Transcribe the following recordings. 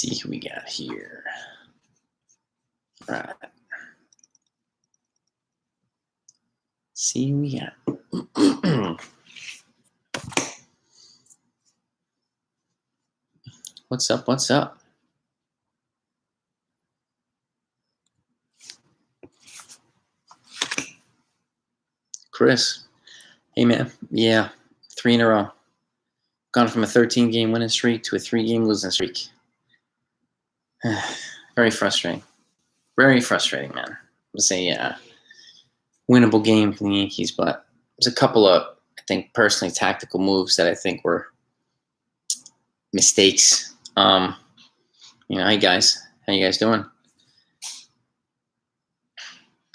see who we got here. All right. See who we got. What's up? What's up? Chris. Hey, man. Yeah, 3 in a row. Gone from a 13-game winning streak to a 3-game losing streak. Very frustrating. Very frustrating, man. It was a winnable game for the Yankees, but there's a couple of, I think, personally tactical moves that I think were mistakes. Hey, guys. How you guys doing?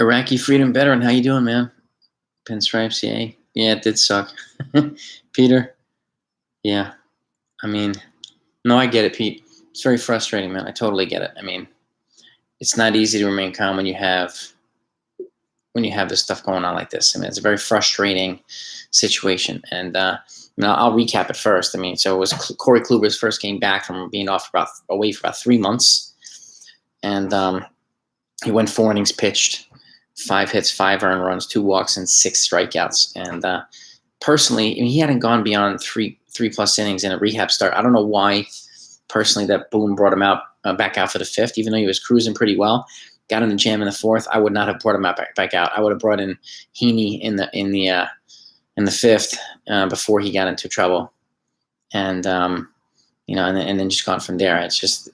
Iraqi Freedom Veteran, how you doing, man? Pinstripes, yay. Yeah, it did suck. Peter? Yeah. I mean, no, I get it, Pete. It's very frustrating, man. I totally get it. I mean, it's not easy to remain calm when you have this stuff going on like this. I mean, it's a very frustrating situation. And I'll recap it first. I mean, so it was Corey Kluber's first game back from being away for about 3 months. And he went 4 innings pitched, 5 hits, 5 earned runs, 2 walks, and 6 strikeouts. And personally, I mean, he hadn't gone beyond 3+ innings in a rehab start. I don't know why, personally, that Boone brought him out back out for the 5th, even though he was cruising pretty well. Got in the jam in the 4th. I would not have brought him back out. I would have brought in Heaney in the 5th before he got into trouble, and and then just gone from there. It's just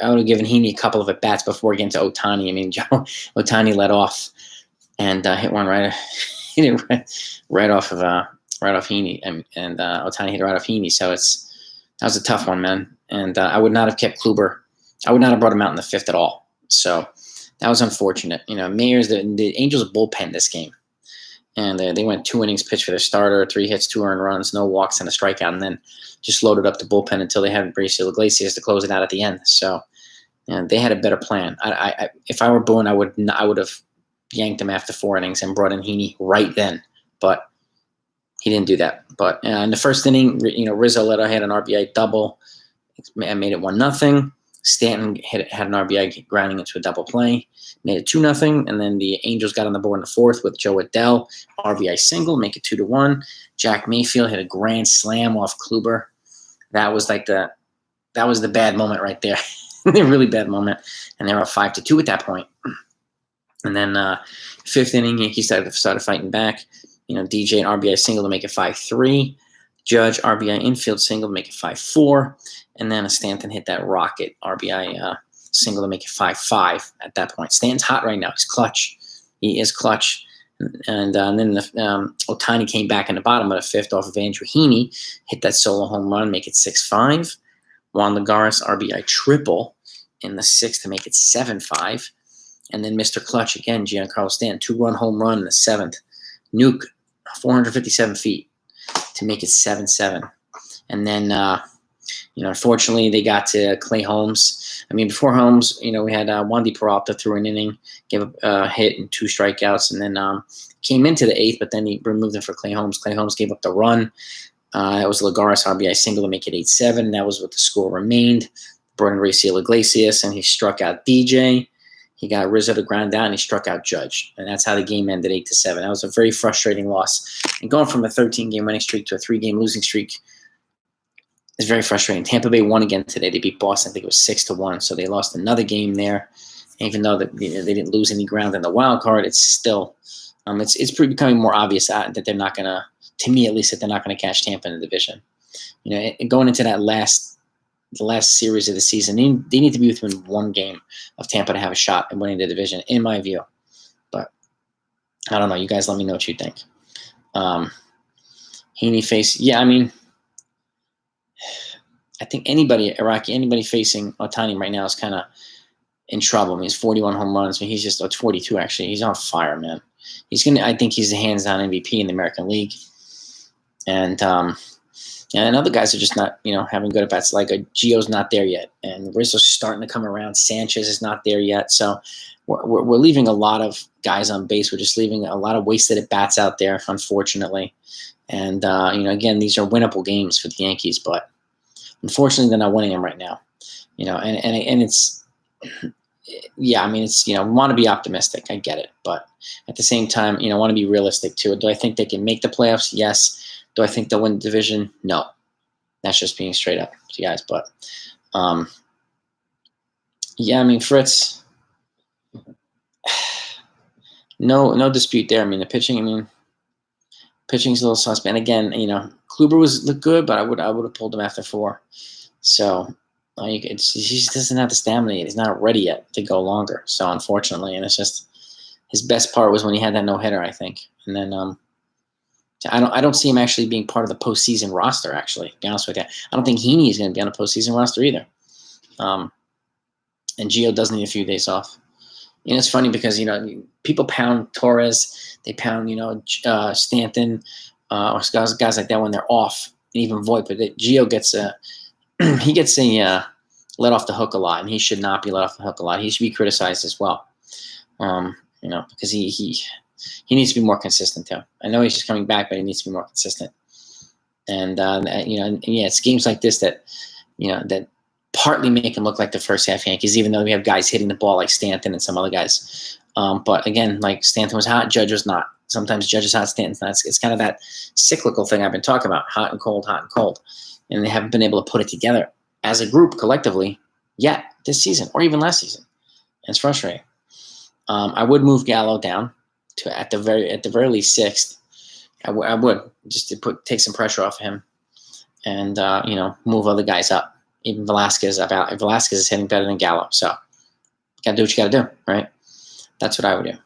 I would have given Heaney a couple of at bats before getting to Ohtani. I mean, Ohtani led off and hit one right off of Heaney, and Ohtani hit it right off Heaney. So that was a tough one, man. And I would not have kept Kluber. I would not have brought him out in the 5th at all. So that was unfortunate. Mayers, the Angels bullpen this game. And they went 2 innings pitched for their starter, 3 hits, 2 earned runs, no walks, and a strikeout, and then just loaded up the bullpen until they had Raciel Iglesias to close it out at the end. So they had a better plan. If I were Boone, I would have yanked him after 4 innings and brought in Heaney right then. But he didn't do that. But in the first inning, Rizzo had an RBI double and made it 1-0. Stanton had an RBI grounding into a double play, made it 2-0, and then the Angels got on the board in the 4th with Joe Adell, RBI single, make it 2-1. Jack Mayfield hit a grand slam off Kluber. That was the bad moment right there, the really bad moment, and they were up 5-2 at that point. And then 5th inning, Yankees started fighting back. DJ an RBI single to make it 5-3. Judge RBI infield single to make it 5-4. And then Stanton hit that rocket RBI single to make it 5-5 at that point. Stanton's hot right now. He's clutch. He is clutch. And then Ohtani came back in the bottom of the 5th off of Andrew Heaney, hit that solo home run, make it 6-5. Juan Lagares RBI triple in the 6th to make it 7-5. And then Mr. Clutch again, Giancarlo Stanton, 2-run home run in the 7th. Nuke, 457 feet to make it 7-7. And then unfortunately, they got to Clay Holmes. I mean, before Holmes, we had Wandy Peralta threw an inning, gave a hit and 2 strikeouts, and then came into the 8th, but then he removed him for Clay Holmes. Clay Holmes gave up the run. That was Lagares RBI single to make it 8-7. That was what the score remained. Brought in Raciel Iglesias, and he struck out DJ. He got Rizzo to ground out, and he struck out Judge. And that's how the game ended 8-7. That was a very frustrating loss. And going from a 13-game winning streak to a 3-game losing streak is very frustrating. Tampa Bay won again today. They beat Boston. I think it was 6-1. So they lost another game there. Even though they didn't lose any ground in the wild card, it's still it's becoming more obvious that they're not going to, to me at least, that they're not going to catch Tampa in the division. Going into the last series of the season, they need to be within 1 game of Tampa to have a shot at winning the division, in my view. But I don't know. You guys let me know what you think. Heaney face, I think anybody facing Ohtani right now is kind of in trouble. I mean, he's 41 home runs. I mean, he's it's 42 actually. He's on fire, man. I think he's the hands-down MVP in the American League. And other guys are just not, having good at-bats. Like Gio's not there yet, and Rizzo's starting to come around. Sanchez is not there yet. So we're leaving a lot of guys on base. We're just leaving a lot of wasted at-bats out there, unfortunately. And, again, these are winnable games for the Yankees, but unfortunately they're not winning them right now. And it's, yeah, I mean, it's, we want to be optimistic. I get it. But at the same time, I want to be realistic too. Do I think they can make the playoffs? Yes. Do I think they'll win the division? No. That's just being straight up to you guys. But, yeah, I mean, Fritz, no dispute there. I mean, the pitching, pitching's a little suspect. And again, Kluber looked good, but I would have pulled him after 4. So he just doesn't have the stamina yet. He's not ready yet to go longer. So unfortunately, and it's just his best part was when he had that no-hitter, I think. And then I don't see him actually being part of the postseason roster. Actually, to be honest with you, I don't think Heaney is going to be on the postseason roster either. And Gio does need a few days off. It's funny because people pound Torres, they pound Stanton, or guys like that when they're off, and even Voit. But Gio gets he gets let off the hook a lot, and he should not be let off the hook a lot. He should be criticized as well, because he needs to be more consistent too. I know he's just coming back, but he needs to be more consistent. And it's games like this that that partly make him look like the first half Yankees, even though we have guys hitting the ball like Stanton and some other guys. But again, like Stanton was hot, Judge was not. Sometimes Judge is hot, Stanton's not. It's kind of that cyclical thing I've been talking about, hot and cold, hot and cold. And they haven't been able to put it together as a group collectively yet this season or even last season. And it's frustrating. I would move Gallo down to at the very least 6th. I would just to take some pressure off of him and move other guys up. Even Velasquez Velasquez is hitting better than Gallo. So you gotta do what you gotta do, right? That's what I would do.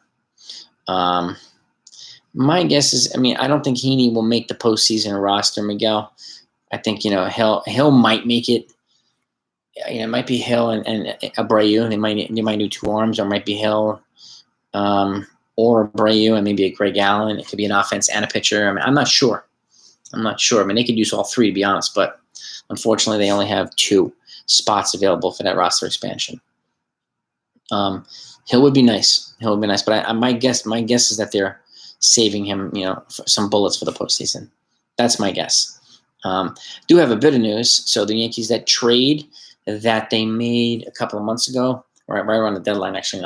My guess is, I don't think Heaney will make the postseason roster, Miguel. I think, Hill might make it. It might be Hill and Abreu. They might do 2 arms, or it might be Hill or Abreu and maybe a Greg Allen. It could be an offense and a pitcher. I'm not sure. They could use all 3, to be honest, but unfortunately, they only have 2 spots available for that roster expansion. Hill would be nice. But my guess is that they're saving him, for some bullets for the postseason. That's my guess. Do have a bit of news. So the Yankees, that trade that they made a couple of months ago, right around the deadline, actually,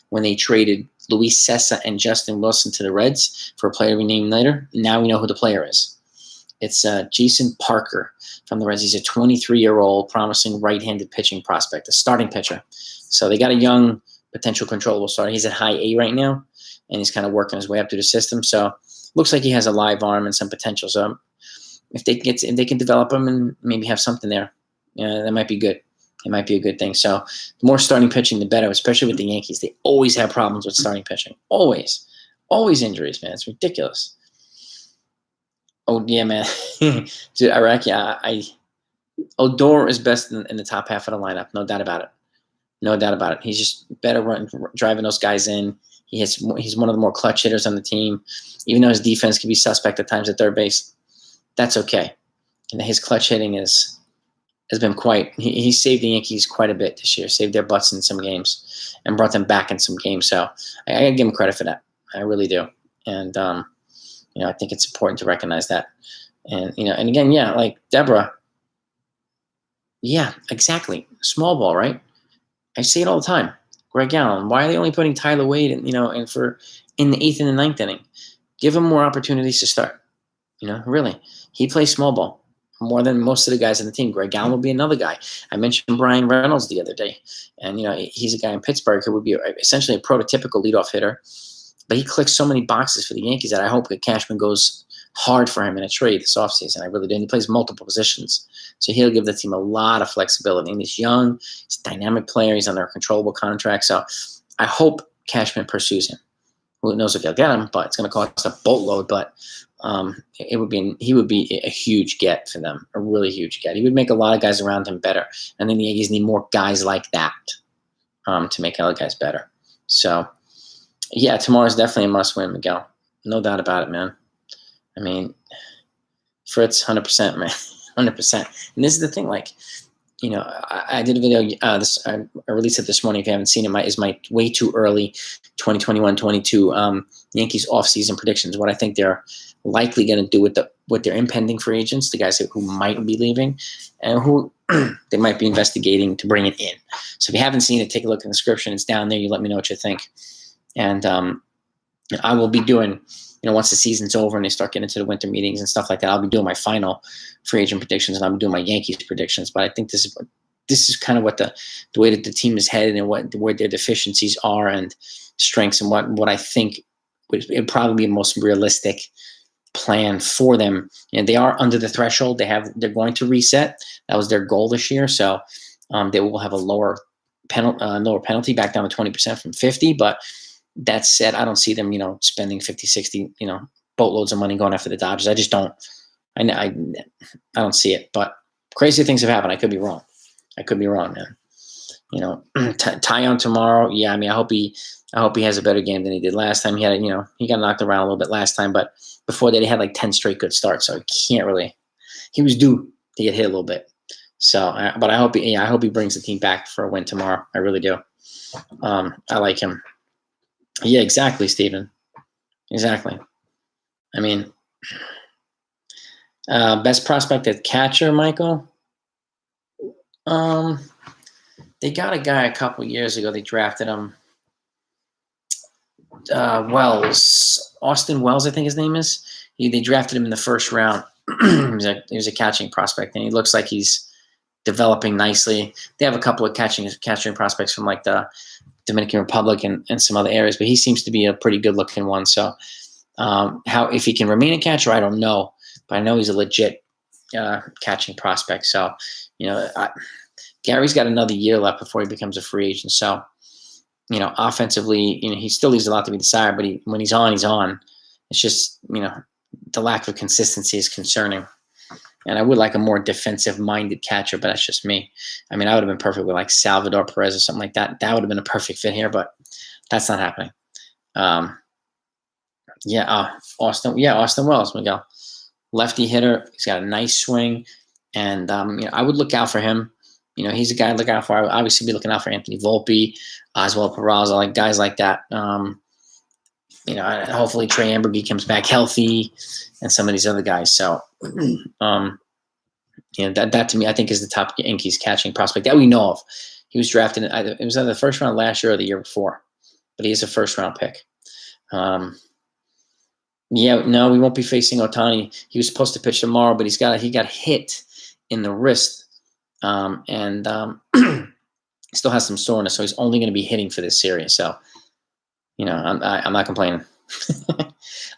when they traded Luis Sessa and Justin Wilson to the Reds for a player we name later. Now we know who the player is. It's Jason Parker from the Reds. He's a 23-year-old promising right-handed pitching prospect, a starting pitcher. So they got a young potential controllable starter. He's at high A right now, and he's kind of working his way up through the system. So looks like he has a live arm and some potential. So if they can develop him and maybe have something there, that might be good. It might be a good thing. So the more starting pitching, the better, especially with the Yankees. They always have problems with starting pitching. Always injuries, man. It's ridiculous. Oh, yeah, man. Dude, Iraq, yeah. Odor is best in the top half of the lineup. No doubt about it. He's just better driving those guys in. He's one of the more clutch hitters on the team. Even though his defense can be suspect at times at third base, that's okay. And his clutch hitting has been he saved the Yankees quite a bit this year, saved their butts in some games and brought them back in some games. So I got to give him credit for that. I really do. And, I think it's important to recognize that. And, and again, yeah, like Deborah. Yeah, exactly. Small ball, right? I say it all the time. Greg Allen, why are they only putting Tyler Wade in the 8th and the 9th inning? Give him more opportunities to start. Really. He plays small ball more than most of the guys on the team. Greg Allen will be another guy. I mentioned Brian Reynolds the other day. And, he's a guy in Pittsburgh who would be essentially a prototypical leadoff hitter. But he clicks so many boxes for the Yankees that I hope that Cashman goes hard for him in a trade this offseason. I really do. And he plays multiple positions. So he'll give the team a lot of flexibility. And he's young. He's a dynamic player. He's under a controllable contract. So I hope Cashman pursues him. Who knows if he'll get him, but it's going to cost a boatload. But he would be a huge get for them, a really huge get. He would make a lot of guys around him better. And then the Yankees need more guys like that to make other guys better. So, yeah, tomorrow's definitely a must-win, Miguel. No doubt about it, man. Fritz, 100%, man. 100%. And this is the thing, I did a video, I released it this morning. If you haven't seen it, is my way too early 2021-22 Yankees offseason predictions, what I think they're likely going to do with their impending free agents, the guys who might be leaving, and who they might be investigating to bring it in. So if you haven't seen it, take a look in the description. It's down there. You let me know what you think. And I will be doing, once the season's over and they start getting into the winter meetings and stuff like that, I'll be doing my final free agent predictions, and I'll be doing my Yankees predictions. But I think this is kind of what the way that the team is headed and where their deficiencies are and strengths, and what I think would probably be the most realistic plan for them. And they are under the threshold. They're going to reset. That was their goal this year. So they will have a lower penalty, back down to 20% from 50. But that said, I don't see them, spending 50, 60, boatloads of money going after the Dodgers. I just don't. I don't see it. But crazy things have happened. I could be wrong. Man. Tyon tomorrow. Yeah, I mean, I hope he has a better game than he did last time. He had, he got knocked around a little bit last time, but before that, he had like 10 straight good starts. So he was due to get hit a little bit. So, but I hope he brings the team back for a win tomorrow. I really do. I like him. Yeah, exactly, Steven. Exactly. I mean, best prospect at catcher, Michael. They got a guy a couple years ago. They drafted him. Austin Wells, I think his name is. They drafted him in the first round. he was a catching prospect, and he looks like he's developing nicely. They have a couple of catching prospects from like the Dominican Republic and some other areas, but he seems to be a pretty good looking one. So if he can remain a catcher, I don't know, but I know he's a legit catching prospect. So, Gary's got another year left before he becomes a free agent. So, offensively, he still leaves a lot to be desired, but when he's on, he's on. It's just, the lack of consistency is concerning. And I would like a more defensive-minded catcher, but that's just me. I mean, I would have been perfect with like Salvador Perez or something like that. That would have been a perfect fit here, but that's not happening. Austin Wells, Miguel. Lefty hitter. He's got a nice swing. And, I would look out for him. He's a guy to look out for. I would obviously be looking out for Anthony Volpe, Oswald Peraza, like guys like that. Hopefully Trey Ambergy comes back healthy, and some of these other guys. So, that to me, I think is the top Yankees catching prospect that we know of. He was drafted it was either the first round last year or the year before, but he is a first round pick. We won't be facing Ohtani. He was supposed to pitch tomorrow, but he got hit in the wrist. Still has some soreness, so he's only going to be hitting for this series. So, I'm not complaining.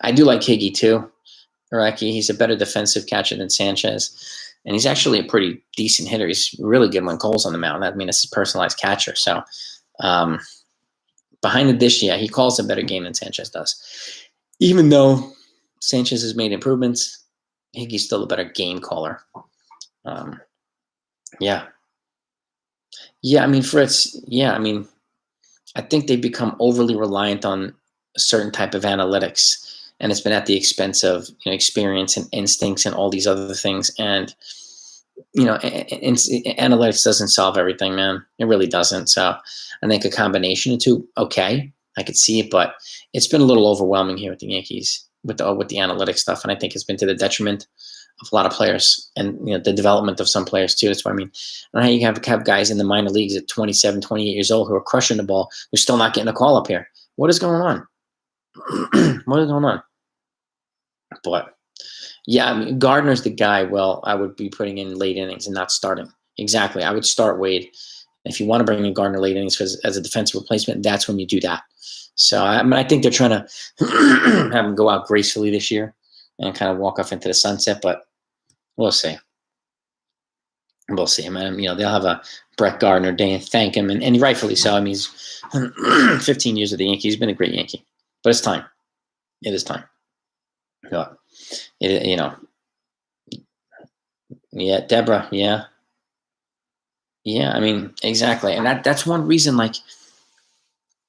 I do like Higgy too. Araki, he's a better defensive catcher than Sanchez, and he's actually a pretty decent hitter. He's really good when Cole's on the mound. I mean, it's a personalized catcher. So, behind the dish, he calls a better game than Sanchez does. Even though Sanchez has made improvements, Higgy's still a better game caller. I mean, Fritz, I think they've become overly reliant on a certain type of analytics, and it's been at the expense of experience and instincts and all these other things. And analytics doesn't solve everything, man. It really doesn't. So I think a combination of two, okay, I could see it, but it's been a little overwhelming here with the Yankees with the analytics stuff, and I think it's been to the detriment of a lot of players and the development of some players too. That's what I mean. I don't know how you have guys in the minor leagues at 27, 28 years old who are crushing the ball. They're still not getting a call up here. What is going on? What is going on? But Gardner's the guy. Well, I would be putting in late innings and not starting. Exactly. I would start Wade. If you want to bring in Gardner late innings as a defensive replacement, that's when you do that. So I think they're trying to have him go out gracefully this year and kind of walk off into the sunset, but we'll see. We'll see, man. They'll have a Brett Gardner day and thank him, and rightfully so. I mean, he's 15 years with the Yankees. He's been a great Yankee, but it's time. It is time. Deborah, yeah. I mean, exactly, and that's one reason. Like,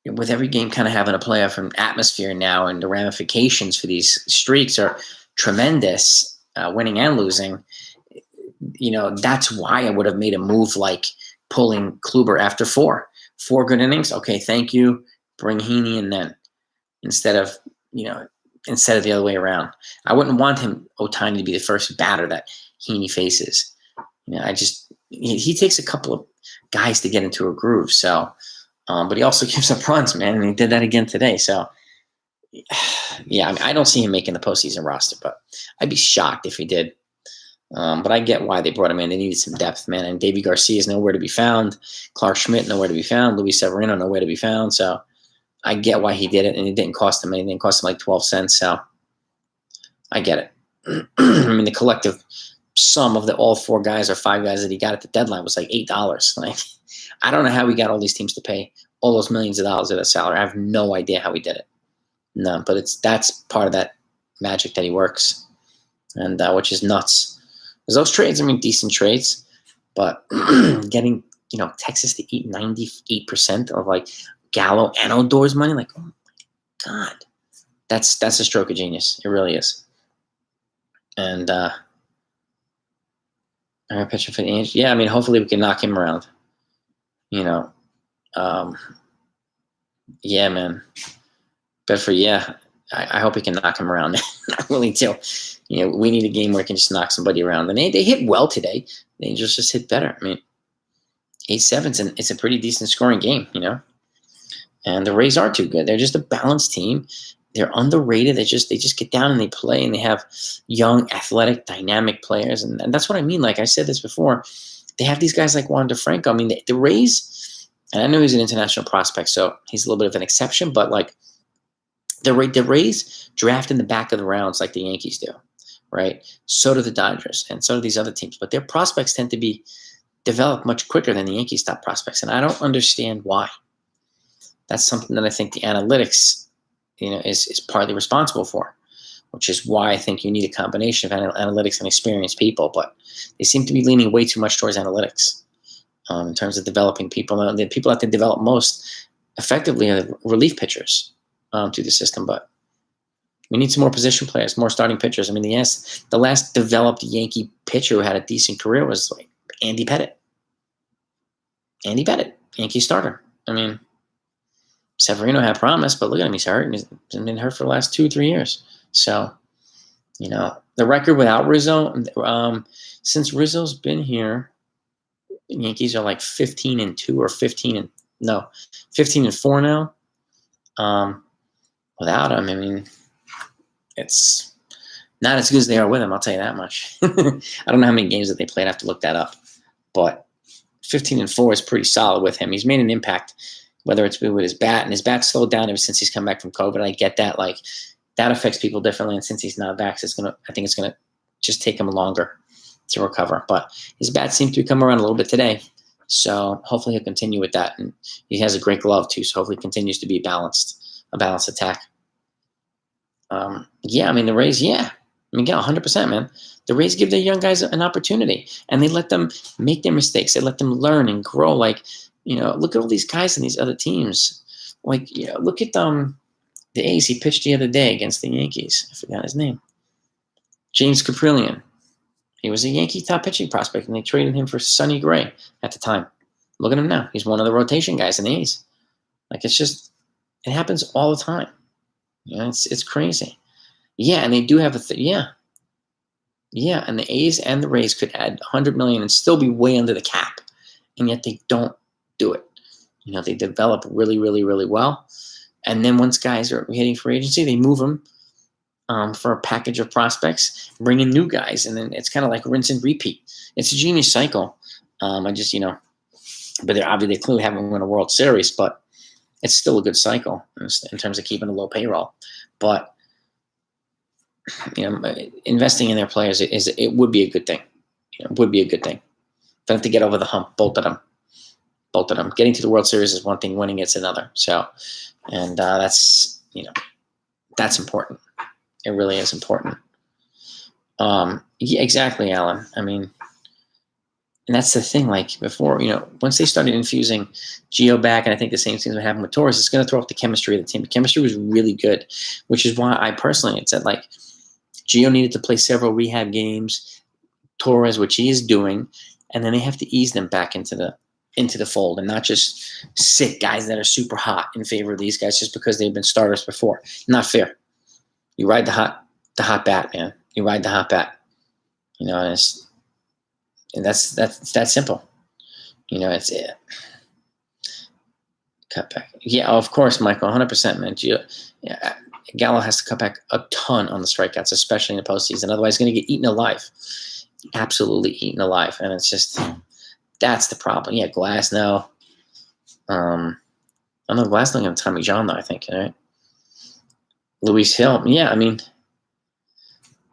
with every game kind of having a playoff and atmosphere now, and the ramifications for these streaks are tremendous, winning and losing. That's why I would have made a move like pulling Kluber after four good innings. Okay, thank you. Bring Heaney in then instead of the other way around. I wouldn't want Ohtani to be the first batter that Heaney faces. he takes a couple of guys to get into a groove. So, but he also gives up runs, man, and he did that again today. So, yeah, I mean, I don't see him making the postseason roster, but I'd be shocked if he did. But I get why they brought him in. They needed some depth, man. And Davey Garcia is nowhere to be found. Clark Schmidt, nowhere to be found. Luis Severino, nowhere to be found. So I get why he did it, and it didn't cost him anything. It cost him like 12 cents. So I get it. I mean, the collective sum of all 4 guys or 5 guys that he got at the deadline was like $8. Like, I don't know how he got all these teams to pay all those millions of dollars of that salary. I have no idea how he did it. No, but that's part of that magic that he works, and which is nuts. Because those trades, I mean, decent trades, but getting, Texas to eat 98% of like Gallo and Odor's money, like, oh my God, that's a stroke of genius. It really is. And I'm a pitcher for the Angels. Yeah, I mean, hopefully we can knock him around. Yeah, man. Bedford, yeah. I hope he can knock him around. I really do. We need a game where he can just knock somebody around. And they hit well today. The Angels just hit better. I mean, 8-7's and it's a pretty decent scoring game, And the Rays aren't too good. They're just a balanced team. They're underrated. They just get down and they play, and they have young, athletic, dynamic players. And that's what I mean. Like I said this before, they have these guys like Juan DeFranco. I mean, the Rays, and I know he's an international prospect, so he's a little bit of an exception, but like, the Rays draft in the back of the rounds like the Yankees do, right? So do the Dodgers, and so do these other teams. But their prospects tend to be developed much quicker than the Yankees' top prospects, and I don't understand why. That's something that I think the analytics, is partly responsible for, which is why I think you need a combination of analytics and experienced people. But they seem to be leaning way too much towards analytics in terms of developing people. The people that they develop most effectively are the relief pitchers. To the system, but we need some more position players, more starting pitchers. I mean, the last developed Yankee pitcher who had a decent career was like Andy Pettitte. Yankee starter. I mean, Severino had promise, but look at him, he's hurt, and he's been hurt for the last 2-3 years. So, the record without Rizzo, since Rizzo's been here, the Yankees are like 15-2 or 15-4 now. Without him, I mean, it's not as good as they are with him, I'll tell you that much. I don't know how many games that they played. I have to look that up. But 15-4 is pretty solid with him. He's made an impact, whether it's with his bat, and his bat slowed down ever since he's come back from COVID. I get that. Like, that affects people differently, and since he's not back, I think it's going to just take him longer to recover. But his bat seemed to come around a little bit today. So hopefully he'll continue with that. And he has a great glove, too, so hopefully he continues to be a balanced attack. Yeah, I mean, the Rays, yeah. I mean, yeah, 100%, man. The Rays give their young guys an opportunity, and they let them make their mistakes. They let them learn and grow. Like, look at all these guys in these other teams. Like, look at the A's. He pitched the other day against the Yankees. I forgot his name. James Caprillion. He was a Yankee top pitching prospect, and they traded him for Sonny Gray at the time. Look at him now. He's one of the rotation guys in the A's. Like, it happens all the time. It's crazy. Yeah, and they do have yeah, and the A's and the Rays could add $100 million and still be way under the cap, and yet they don't do it. They develop really, really, really well, and then once guys are hitting free agency, they move them for a package of prospects, bring in new guys, and then it's kind of like rinse and repeat. It's a genius cycle. But they clearly haven't won a World Series, but it's still a good cycle in terms of keeping a low payroll. But investing in their players it would be a good thing. It would be a good thing. Don't have to get over the hump. Both of them. Getting to the World Series is one thing. Winning it's another. So, and that's important. It really is important. Yeah, exactly, Alan. I mean, and that's the thing. Like before, once they started infusing Gio back, and I think the same things would happen with Torres, it's going to throw off the chemistry of the team. The chemistry was really good, which is why I personally had said like Gio needed to play several rehab games, Torres, which he is doing, and then they have to ease them back into the fold and not just sit guys that are super hot in favor of these guys just because they've been starters before. Not fair. You ride the hot bat, man. You ride the hot bat. And And that's that simple. You know, it's it. Cut back. Yeah, of course, Michael, 100%, man. Yeah, Gallo has to cut back a ton on the strikeouts, especially in the postseason. Otherwise, he's going to get eaten alive. Absolutely eaten alive. And it's just, that's the problem. Yeah, Glass, no. I know Glass don't have Tommy John, though, I think, right? Luis Hill. Yeah, I mean,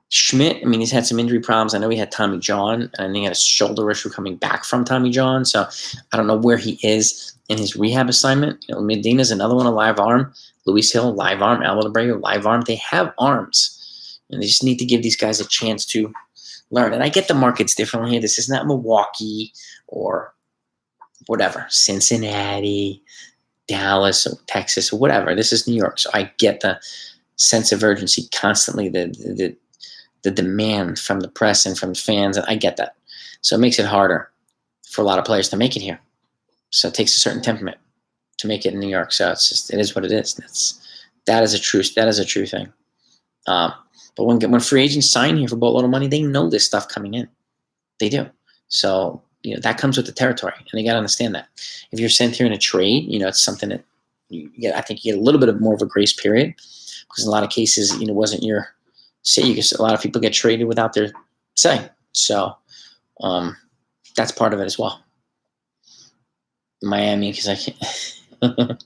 Schmidt, I mean, he's had some injury problems. I know he had Tommy John, and he had a shoulder issue coming back from Tommy John. So I don't know where he is in his rehab assignment. You know, Medina's another one, a live arm. Luis Hill, live arm. Albert Abreu, live arm. They have arms, and they just need to give these guys a chance to learn. And I get the markets differently here. This is not Milwaukee or whatever, Cincinnati, Dallas, or Texas, or whatever. This is New York. So I get the sense of urgency constantly, the demand from the press and from fans. I get that. So it makes it harder for a lot of players to make it here. So it takes a certain temperament to make it in New York. So it's just, it is what it is. That is a true thing. But when free agents sign here for a boatload of money, they know this stuff coming in. They do. So, you know, that comes with the territory, and they got to understand that. If you're sent here in a trade, you know, it's something that I think you get a little bit of more of a grace period, because in a lot of cases, you know, wasn't your say. A lot of people get traded without their say. So that's part of it as well. Miami, because I can't.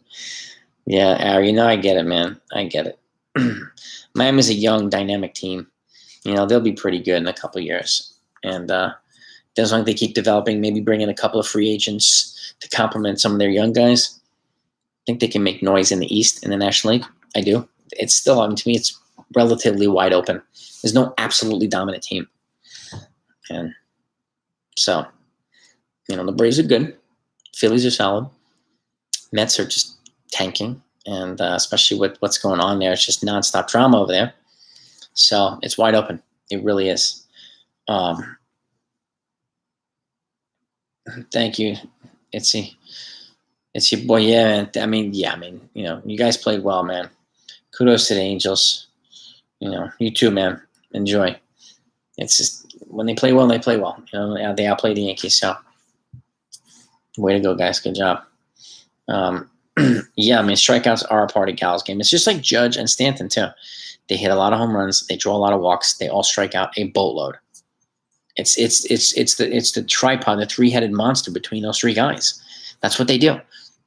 Yeah, Ari, you know, I get it, man. I get it. Miami's a young, dynamic team. You know, they'll be pretty good in a couple of years. And as long as they keep developing, maybe bring in a couple of free agents to complement some of their young guys, I think they can make noise in the East, in the National League. I do. It's still, I mean, to me, it's relatively wide open. There's no absolutely dominant team. And so, you know, the Braves are good. Phillies are solid. Mets are just tanking. And especially with what's going on there, it's just nonstop drama over there. So it's wide open. It really is. Thank you. It's your boy. Yeah, man. I mean, you know, you guys played well, man. Kudos to the Angels. You know, you too, man. Enjoy. It's just when they play well, they play well. You know, they outplay the Yankees. So, way to go, guys. Good job. Yeah, I mean, strikeouts are a part of Gallo's game. It's just like Judge and Stanton too. They hit a lot of home runs. They draw a lot of walks. They all strike out a boatload. It's the tripod, the three-headed monster between those three guys. That's what they do.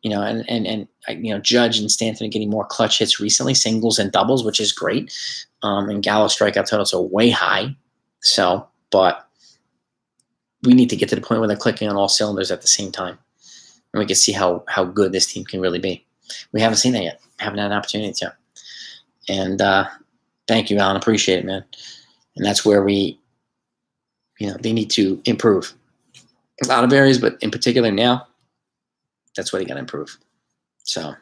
You know, and you know, Judge and Stanton are getting more clutch hits recently, singles and doubles, which is great. And Gallo's strikeout totals are way high. So, but we need to get to the point where they're clicking on all cylinders at the same time, and we can see how good this team can really be. We haven't seen that yet. Haven't had an opportunity to. And thank you, Alan. Appreciate it, man. And that's where we, you know, they need to improve a lot of areas, but in particular now, that's what they got to improve. So,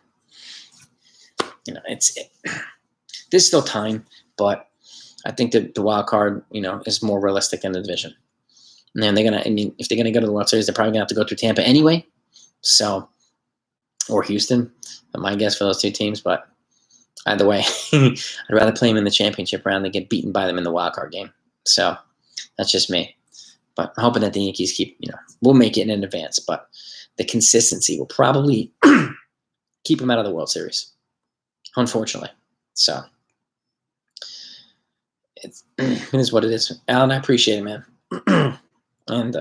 you know, there's still time, but I think that the wild card, you know, is more realistic in the division. And then if they're gonna go to the World Series, they're probably gonna have to go through Tampa anyway. So, or Houston, my guess for those two teams. But either way, I'd rather play them in the championship round than get beaten by them in the wild card game. So that's just me. But I'm hoping that the Yankees we'll make it in advance. But the consistency will probably keep them out of the World Series, unfortunately. So it is what it is. Alan, I appreciate it, man. And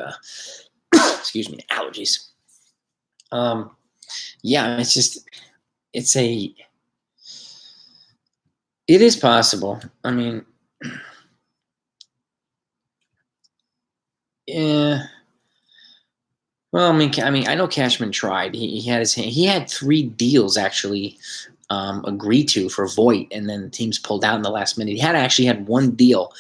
excuse me, allergies. Yeah, it is possible. I mean, yeah. Well, I mean, I know Cashman tried. He had 3 deals actually agreed to for Voit, and then the teams pulled out in the last minute. He had 1 deal,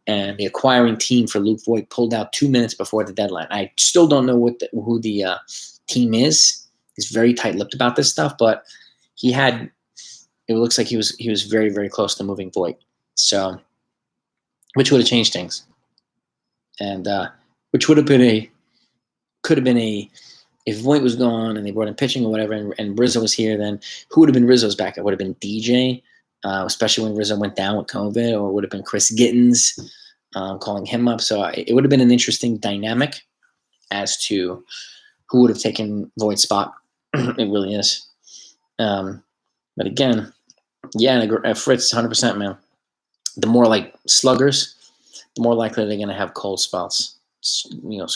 and the acquiring team for Luke Voit pulled out 2 minutes before the deadline. I still don't know who the team is. He's very tight-lipped about this stuff, but it looks like he was very, very close to moving Voit. So, which would have changed things, and which could have been if Voit was gone and they brought in pitching or whatever, and Rizzo was here, then who would have been Rizzo's backup? Would have been DJ, especially when Rizzo went down with COVID, or would have been Chris Gittens calling him up. So it would have been an interesting dynamic. as to who would have taken Voigt's spot. It really is. But again, yeah, Fritz, 100%, man. The more like sluggers, the more likely they're going to have cold spells.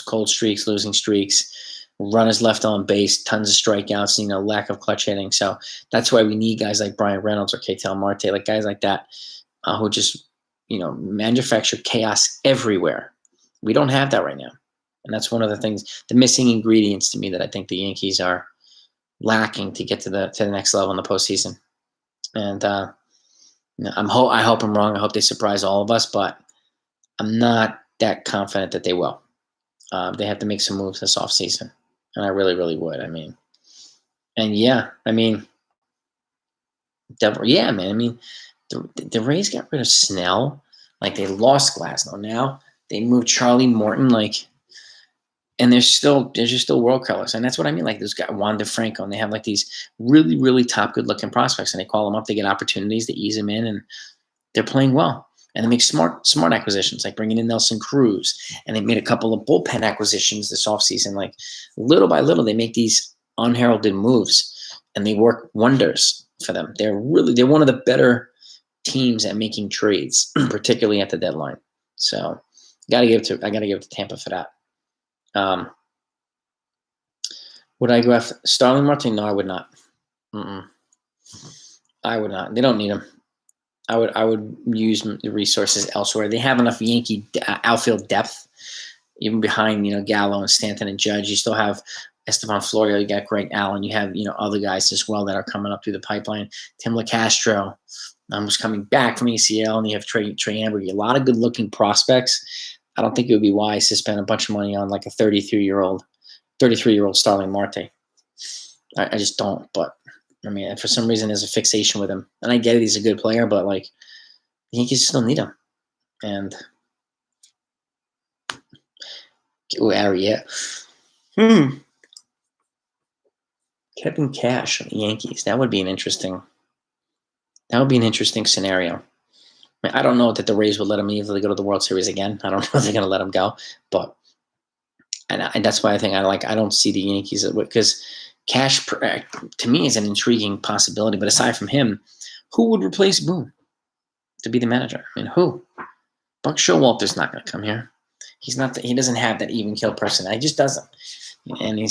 Cold streaks, losing streaks, runners left on base, tons of strikeouts, lack of clutch hitting. So that's why we need guys like Brian Reynolds or Ketel Marte, like guys like that who just, manufacture chaos everywhere. We don't have that right now. And that's one of the things, the missing ingredients to me that I think the Yankees are lacking to get to the next level in the postseason. And I hope I'm wrong. I hope they surprise all of us, but I'm not that confident that they will. They have to make some moves this offseason, and I really, really would. The Rays got rid of Snell. Like, they lost Glasnow. Now they moved Charlie Morton. And they're just still world colors. And that's what I mean. Like, this guy, Juan DeFranco, and they have like these really, really top good-looking prospects, and they call them up. They get opportunities. They ease them in, and they're playing well. And they make smart acquisitions, like bringing in Nelson Cruz. And they made a couple of bullpen acquisitions this offseason. Like, little by little, they make these unheralded moves, and they work wonders for them. They're one of the better teams at making trades, particularly at the deadline. So I gotta give it to Tampa for that. Would I go after Starling Marte? No, I would not. I would not. They don't need him. I would use the resources elsewhere. They have enough Yankee outfield depth, even behind Gallo and Stanton and Judge. You still have Esteban Florio. You got Greg Allen. You have other guys as well that are coming up through the pipeline. Tim LaCastro was coming back from ACL, and you have Trey Amber. A lot of good-looking prospects. I don't think it would be wise to spend a bunch of money on like a 33-year-old Starling Marte. I just don't. But for some reason, there's a fixation with him, and I get it. He's a good player, but like, the Yankees still need him. And Kevin Cash on the Yankees. That would be an interesting scenario. I don't know that the Rays would let him easily go to the World Series again. I don't know if they're going to let him go, but and that's why I think I don't see the Yankees, because Cash to me is an intriguing possibility. But aside from him, who would replace Boone to be the manager? Who? Buck Showalter's not going to come here. He's not. He doesn't have that even kill person. He just doesn't. And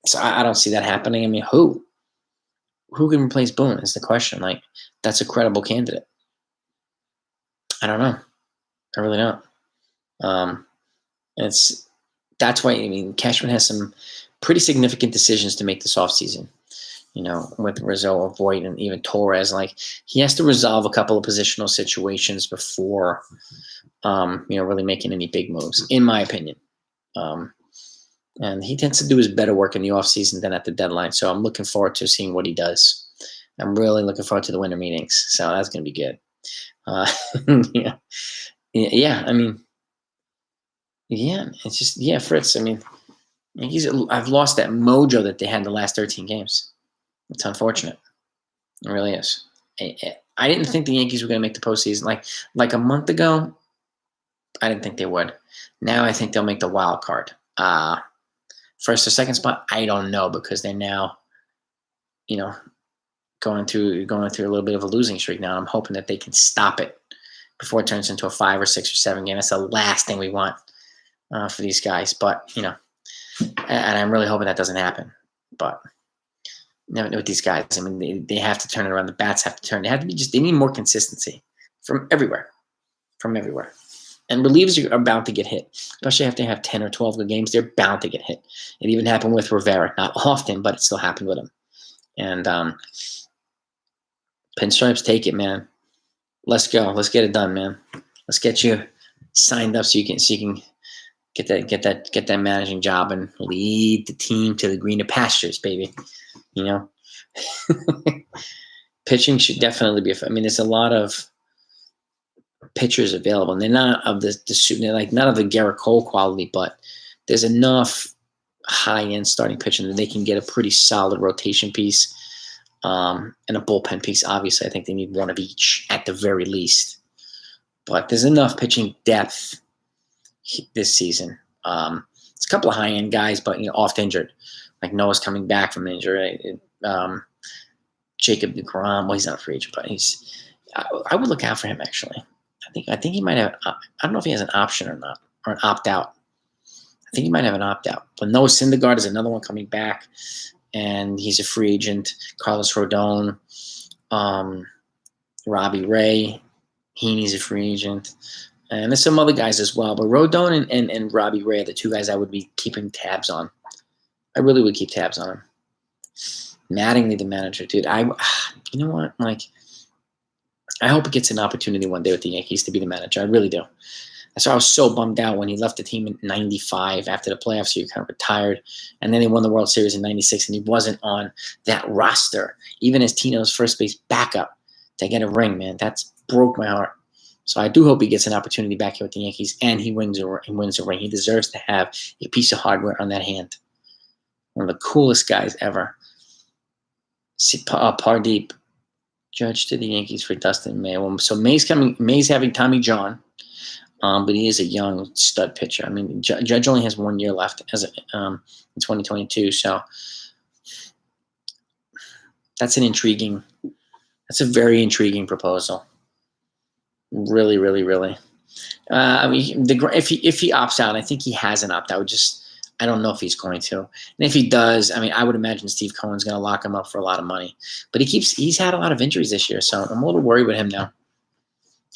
so I don't see that happening. Who can replace Boone is the question. Like, that's a credible candidate. I don't know. I really don't. That's why Cashman has some pretty significant decisions to make this offseason. With Rizzo, Voit, and even Torres. Like, he has to resolve a couple of positional situations before, really making any big moves, in my opinion. And he tends to do his better work in the offseason than at the deadline. So I'm looking forward to seeing what he does. I'm really looking forward to the winter meetings. So that's going to be good. It's just, Fritz. I've lost that mojo that they had the last 13 games. It's unfortunate. It really is. I didn't think the Yankees were going to make the postseason. Like a month ago, I didn't think they would. Now I think they'll make the wild card. First or second spot, I don't know, because they're now, going through a little bit of a losing streak now. I'm hoping that they can stop it before it turns into a 5 or 6 or 7 game. That's the last thing we want for these guys. But and I'm really hoping that doesn't happen. But never know with these guys. They have to turn it around. The bats have to turn. They need more consistency from everywhere. And relievers are bound to get hit, especially if they have 10 or 12 good games. They're bound to get hit. It even happened with Rivera. Not often, but it still happened with him. And Pinstripes, take it, man. Let's go. Let's get it done, man. Let's get you signed up so you can get that managing job and lead the team to the greener pastures, baby. Pitching should definitely be. There's a lot of pitchers available, and they're not of not of the Garrett Cole quality, but there's enough high-end starting pitching that they can get a pretty solid rotation piece. And a bullpen piece. Obviously, I think they need one of each at the very least. But there's enough pitching depth this season. It's a couple of high-end guys, but oft injured. Like Noah's coming back from injury. Jacob DeGrom, well, he's not a free agent, but I would look out for him actually. I think he might have. I don't know if he has an option or not, or an opt-out. I think he might have an opt-out. But Noah Syndergaard is another one coming back, and he's a free agent. Carlos Rodon, Robbie Ray, Heaney's a free agent. And there's some other guys as well. But Rodon and Robbie Ray are the two guys I would be keeping tabs on. I really would keep tabs on him. Mattingly, the manager, dude. You know what? Like, I hope he gets an opportunity one day with the Yankees to be the manager. I really do. That's why I was so bummed out when he left the team in '95 after the playoffs. He kind of retired. And then they won the World Series in '96, and he wasn't on that roster, even as Tino's first base backup, to get a ring, man. That broke my heart. So I do hope he gets an opportunity back here with the Yankees, and he wins a ring. He deserves to have a piece of hardware on that hand. One of the coolest guys ever. Pardeep, Judge to the Yankees for Dustin May. So May's having Tommy John, but he is a young stud pitcher. I mean, Judge only has 1 year left in 2022. So that's a very intriguing proposal. Really, really, really. I mean, if he opts out, I think he has an opt out. I don't know if he's going to. And if he does, I mean, I would imagine Steve Cohen's going to lock him up for a lot of money. But he's had a lot of injuries this year, so I'm a little worried with him now.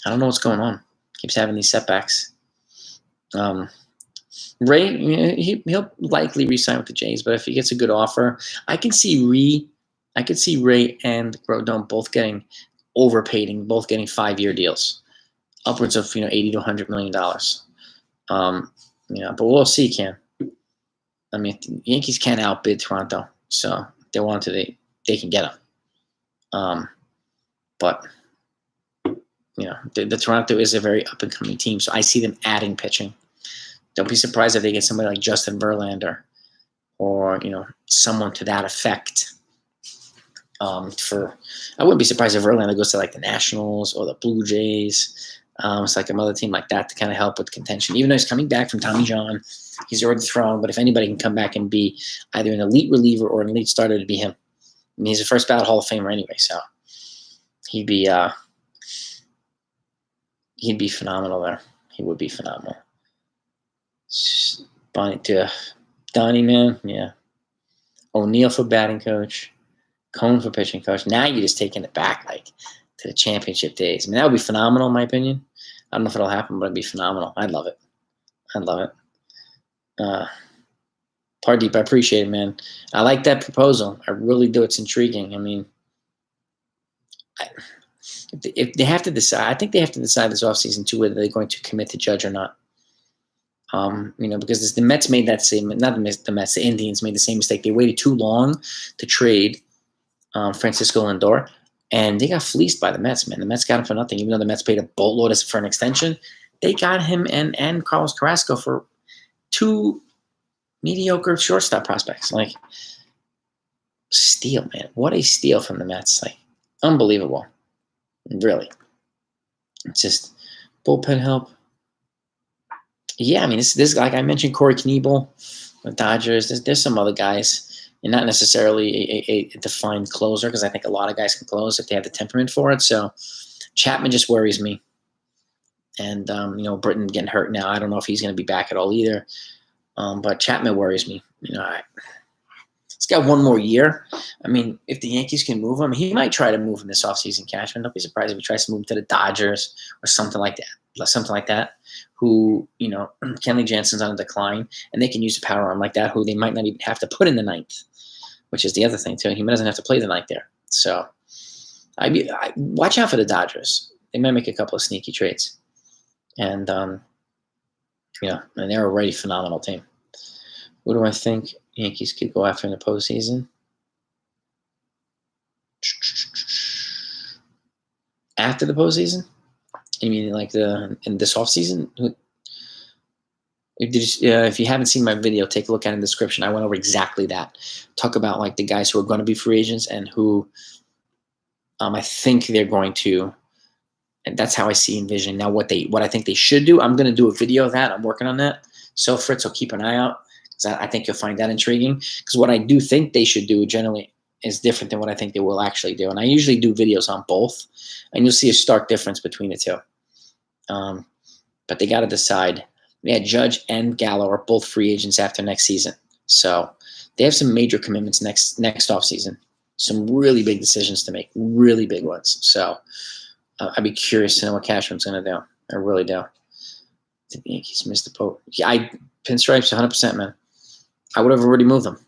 I don't know what's going on. Keeps having these setbacks. Ray, he'll likely re-sign with the Jays, but if he gets a good offer, I could see Ray and Rodon both getting overpaid and both getting 5-year deals, upwards of $80 to $100 million. But we'll see, Cam. I mean, the Yankees can't outbid Toronto, so if they want to, they can get them. But the Toronto is a very up and coming team, so I see them adding pitching. Don't be surprised if they get somebody like Justin Verlander, or someone to that effect. I wouldn't be surprised if Verlander goes to like the Nationals or the Blue Jays. It's like another team like that to kind of help with contention. Even though he's coming back from Tommy John, he's already thrown. But if anybody can come back and be either an elite reliever or an elite starter, it'd be him. I mean, he's a first ballot Hall of Famer anyway, so he'd be phenomenal there. He would be phenomenal. Donnie, man, yeah. O'Neill for batting coach, Cone for pitching coach. Now you're just taking it back like to the championship days. I mean, that would be phenomenal in my opinion. I don't know if it'll happen, but it'd be phenomenal. I'd love it. Pardeep, I appreciate it, man. I like that proposal. I really do. It's intriguing. I mean, if they have to decide, I think they have to decide this offseason too whether they're going to commit to Judge or not. Because the Mets made that same, not the Mets, the Indians made the same mistake. They waited too long to trade Francisco Lindor, and they got fleeced by the Mets, man. The Mets got him for nothing, even though the Mets paid a boatload for an extension. They got him and Carlos Carrasco for 2 mediocre shortstop prospects. Like, steal, man. What a steal from the Mets. Like, unbelievable. Really. It's just bullpen help. Yeah, I mean, this like I mentioned, Corey Knebel, the Dodgers. There's some other guys. And not necessarily a defined closer, because I think a lot of guys can close if they have the temperament for it. So Chapman just worries me. And, Britton getting hurt now. I don't know if he's going to be back at all either. But Chapman worries me. He's got 1 more year. I mean, if the Yankees can move him, he might try to move him this offseason, Cashman. Don't be surprised if he tries to move him to the Dodgers or something like that. Who, Kenley Jansen's on a decline, and they can use a power arm like that, who they might not even have to put in the 9th, which is the other thing, too. He doesn't have to play the 9th there. So, I watch out for the Dodgers. They might make a couple of sneaky trades. And, and they're already a phenomenal team. Who do I think Yankees could go after in the postseason? After the postseason? You mean like in this offseason? If you haven't seen my video, take a look at it in the description. I went over exactly that. Talk about like the guys who are going to be free agents and who I think they're going to. And that's how I envision now what I think they should do. I'm going to do a video of that. I'm working on that. So Fritz will keep an eye out. So I think you'll find that intriguing, because what I do think they should do generally is different than what I think they will actually do. And I usually do videos on both, and you'll see a stark difference between the two. But they got to decide. Yeah, Judge and Gallo are both free agents after next season. So they have some major commitments next offseason. Some really big decisions to make, really big ones. So I'd be curious to know what Cashman's going to do. I really do. The Yankees missed the boat. Yeah, pinstripes 100%, man. I would have already moved them.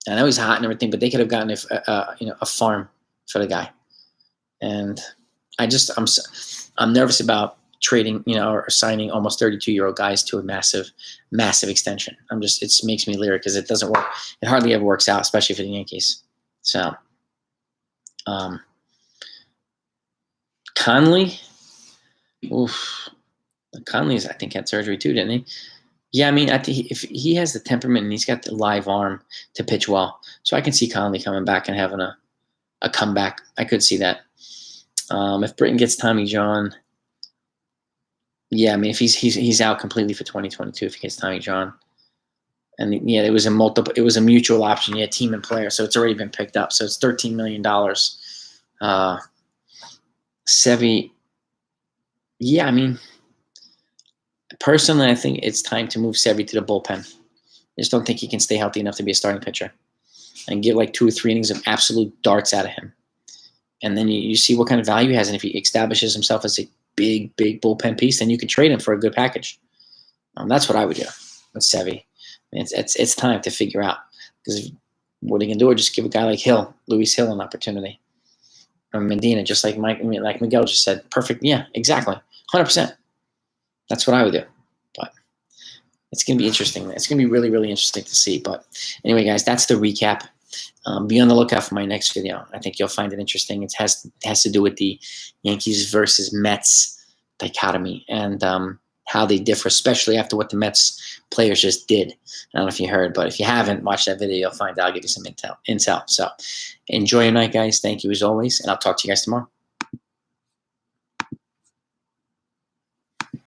I know he's hot and everything, but they could have gotten a farm for the guy. And I'm nervous about trading, or signing almost 32-year-old guys to a massive, massive extension. It makes me leery because it doesn't work. It hardly ever works out, especially for the Yankees. So, Conley, Conley's, I think, had surgery too, didn't he? Yeah, I mean, I think if he has the temperament and he's got the live arm to pitch well, so I can see Conley coming back and having a comeback. I could see that. If Britton gets Tommy John, yeah, I mean, if he's out completely for 2022 if he gets Tommy John, and yeah, it was a mutual option, yeah, team and player, so it's already been picked up, so it's $13 million. Sevy, yeah, I mean, personally, I think it's time to move Sevy to the bullpen. I just don't think he can stay healthy enough to be a starting pitcher, and get like 2 or 3 innings of absolute darts out of him. And then you see what kind of value he has. And if he establishes himself as a big, big bullpen piece, then you could trade him for a good package. That's what I would do with Sevy. It's time to figure out. Because what are you going to do? Or just give a guy like Luis Hill, an opportunity. Or Medina, just like Miguel just said. Perfect. Yeah, exactly. 100%. That's what I would do. But it's going to be interesting. It's going to be really, really interesting to see. But anyway, guys, that's the recap. Be on the lookout for my next video. I think you'll find it interesting. It has to do with the Yankees versus Mets dichotomy and how they differ, especially after what the Mets players just did. I don't know if you heard, but if you haven't watched that video, you'll find out. I'll give you some intel. So enjoy your night, guys. Thank you as always, and I'll talk to you guys tomorrow.